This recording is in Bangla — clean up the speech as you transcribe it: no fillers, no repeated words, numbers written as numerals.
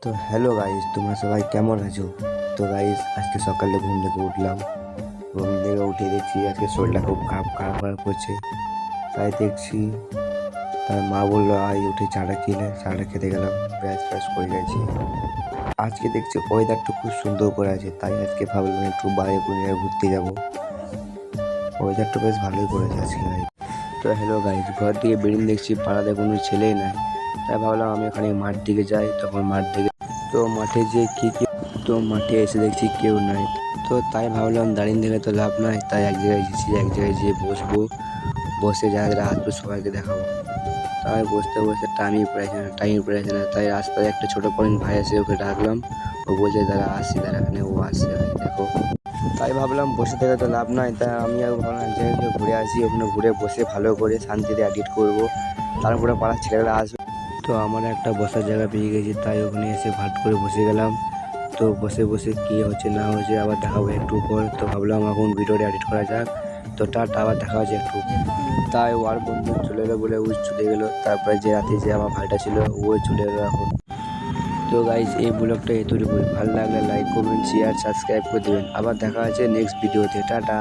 তো হ্যালো গাইস, তোমরা সবাই কেমন আছো? তো গাইস, আজকে সকালে ঘুম থেকে উঠলাম। ঘুম থেকে উঠে দেখছি আজকে শরীরটা খুব খারাপ খারাপ খারাপ করছে। তাই দেখছি, তার মা বললো আয় উঠে চাটা খেলে, চাটা খেতে গেলাম, ব্রাশ ফ্রাশ করে গেছি। আজকে দেখছি ওয়েদারটা খুব সুন্দর করে আছে, তাই আজকে ভাবলাম একটু বাইরে ঘুরতে যাবো। ওয়েদারটা বেশ ভালোই করেছে আজকে গাইস। তো হ্যালো গাইস, ঘর থেকে বেরিয়ে দেখছি পাড়াতে কোনো ছেলেই নাই। তাই ভাবলাম আমি ওখানে মাঠ দিকে যাই। তখন মাঠ দিকে তো মাঠে যে তো মাঠে এসে দেখছি কেউ নাই। তো তাই ভাবলাম দাঁড়িয়ে থেকে তো লাভ নাই, তাই এক জায়গায় গেছি, এক জায়গায় যেয়ে বসবো। বসে যারা যারা আসবে সবাইকে দেখাবো। তাই বসতে বসতে টাইমই পড়েছে না। তাই রাস্তায় একটা ছোটো পরিন ভাই আছে, ওকে ডাকলাম। ও বলছে দাঁড়া আসছি, দাঁড়া, এখানে ও আসছে দেখো। তাই ভাবলাম বসে থেকে তো লাভ নাই, তাই আমি আর ভাবলাম এক জায়গায় গিয়ে ঘুরে আসি। ওখানে ঘুরে বসে ভালো করে শান্তিতে এডিট করবো, তারপরে পাড়ার ছেলেগুলো আসবে। তো আমার একটা বসার জায়গা পেয়ে গেছি, তাই ওখানে এসে ভাট করে বসে গেলাম। তো বসে বসে কী হচ্ছে না হচ্ছে আবার দেখাবো একটু পর। তো ভাবলাম এখন ভিডিওটা এডিট করা যাক। তো টাটা, আবার দেখা হচ্ছে একটু। তাই ওর বন্ধু চলে এলো বলে ও চলে গেলো। তারপরে যে রাতে যে আমার ভাইটা ছিল ও চলে এলো এখন। তো গাইজ, এই ব্লগটা এতটুকুই। ভালো লাগলে লাইক, কমেন্ট, শেয়ার, সাবস্ক্রাইব করে দেবেন। আবার দেখা হচ্ছে নেক্সট ভিডিওতে। টাটা।